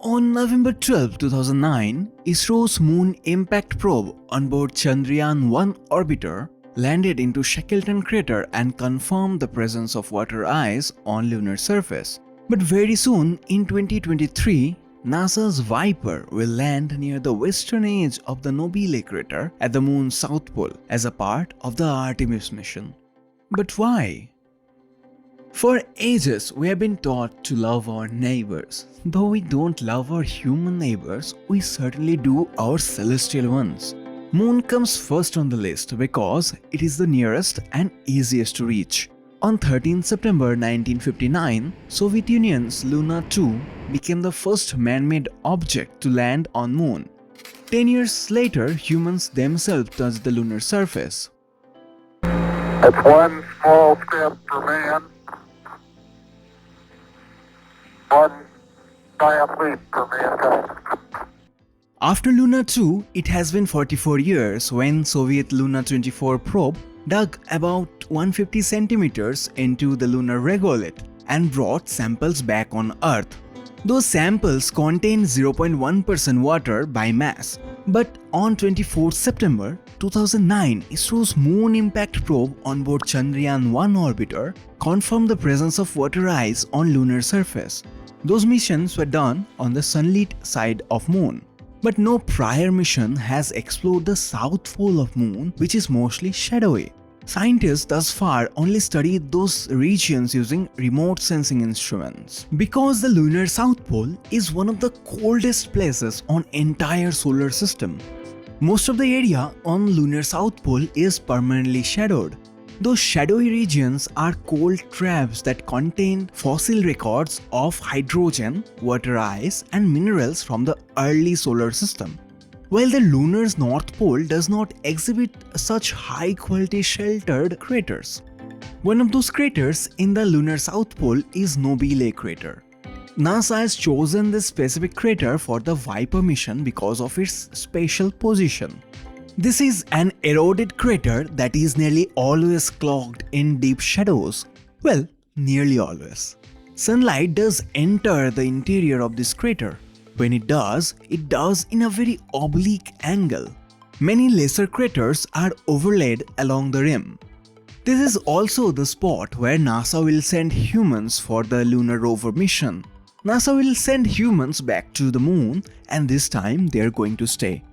On November 12, 2009, ISRO's Moon Impact Probe onboard Chandrayaan-1 orbiter landed into Shackleton crater and confirmed the presence of water ice on lunar surface. But very soon, in 2023, NASA's Viper will land near the western edge of the Nobile crater at the Moon's south pole as a part of the Artemis mission. But why? For ages, we have been taught to love our neighbors. Though we don't love our human neighbors, we certainly do our celestial ones. Moon comes first on the list because it is the nearest and easiest to reach. On 13 September 1959, Soviet Union's Lunar 2 became the first man-made object to land on Moon. 10 years later, humans themselves touched the lunar surface. It's one small step for man, one giant leap for mankind. After Lunar 2, it has been 44 years when Soviet Luna 24 probe dug about 150 centimeters into the lunar regolith and brought samples back on Earth. Those samples contained 0.1% water by mass. But on 24 September 2009, ISRO's Moon Impact Probe onboard Chandrayaan-1 orbiter confirmed the presence of water ice on lunar surface. Those missions were done on the sunlit side of Moon. But no prior mission has explored the south pole of Moon, which is mostly shadowy. Scientists thus far only studied those regions using remote sensing instruments. Because the lunar south pole is one of the coldest places on entire solar system. Most of the area on lunar south pole is permanently shadowed. Those shadowy regions are cold traps that contain fossil records of hydrogen, water ice, and minerals from the early solar system. While the lunar's north pole does not exhibit such high-quality sheltered craters. One of those craters in the lunar south pole is Nobile crater. NASA has chosen this specific crater for the Viper mission because of its spatial position. This is an eroded crater that is nearly always cloaked in deep shadows. Well, nearly always. Sunlight does enter the interior of this crater. When it does in a very oblique angle. Many lesser craters are overlaid along the rim. This is also the spot where NASA will send humans for the Lunar Rover mission. NASA will send humans back to the Moon, and this time they are going to stay.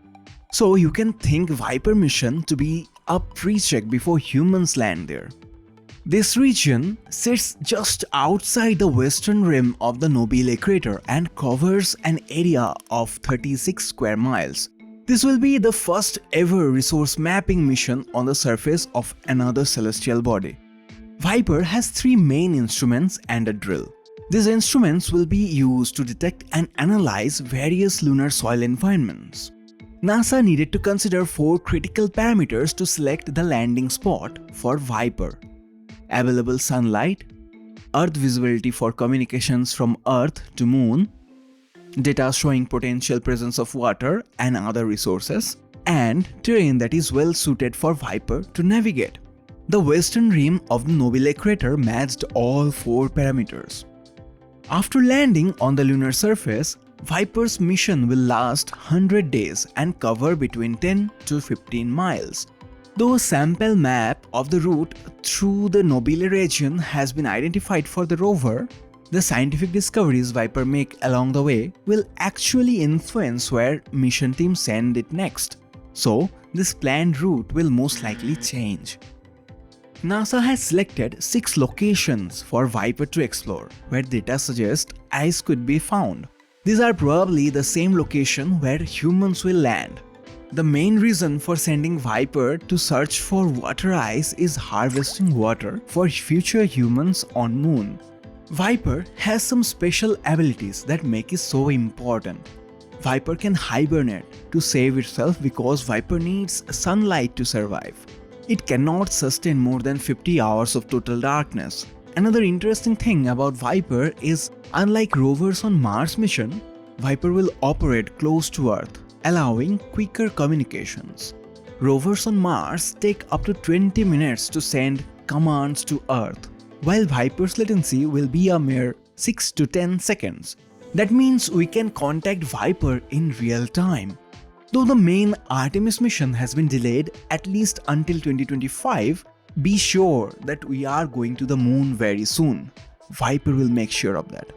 So you can think Viper mission to be a pre-check before humans land there. This region sits just outside the western rim of the Nobile crater and covers an area of 36 square miles. This will be the first ever resource mapping mission on the surface of another celestial body. Viper has 3 main instruments and a drill. These instruments will be used to detect and analyze various lunar soil environments. NASA needed to consider 4 critical parameters to select the landing spot for Viper. Available sunlight, Earth visibility for communications from Earth to Moon, data showing potential presence of water and other resources, and terrain that is well suited for Viper to navigate. The western rim of the Nobile crater matched all 4 parameters. After landing on the lunar surface, Viper's mission will last 100 days and cover between 10 to 15 miles. Though a sample map of the route through the Nobile region has been identified for the rover, the scientific discoveries Viper make along the way will actually influence where mission teams send it next. So, this planned route will most likely change. NASA has selected 6 locations for Viper to explore, where data suggests ice could be found. These are probably the same location where humans will land. The main reason for sending Viper to search for water ice is harvesting water for future humans on Moon. Viper has some special abilities that make it so important. Viper can hibernate to save itself because Viper needs sunlight to survive. It cannot sustain more than 50 hours of total darkness. Another interesting thing about Viper is, unlike rovers on Mars mission, Viper will operate close to Earth, allowing quicker communications. Rovers on Mars take up to 20 minutes to send commands to Earth, while Viper's latency will be a mere 6 to 10 seconds. That means we can contact Viper in real time. Though the main Artemis mission has been delayed at least until 2025, be sure that we are going to the moon very soon. Viper will make sure of that.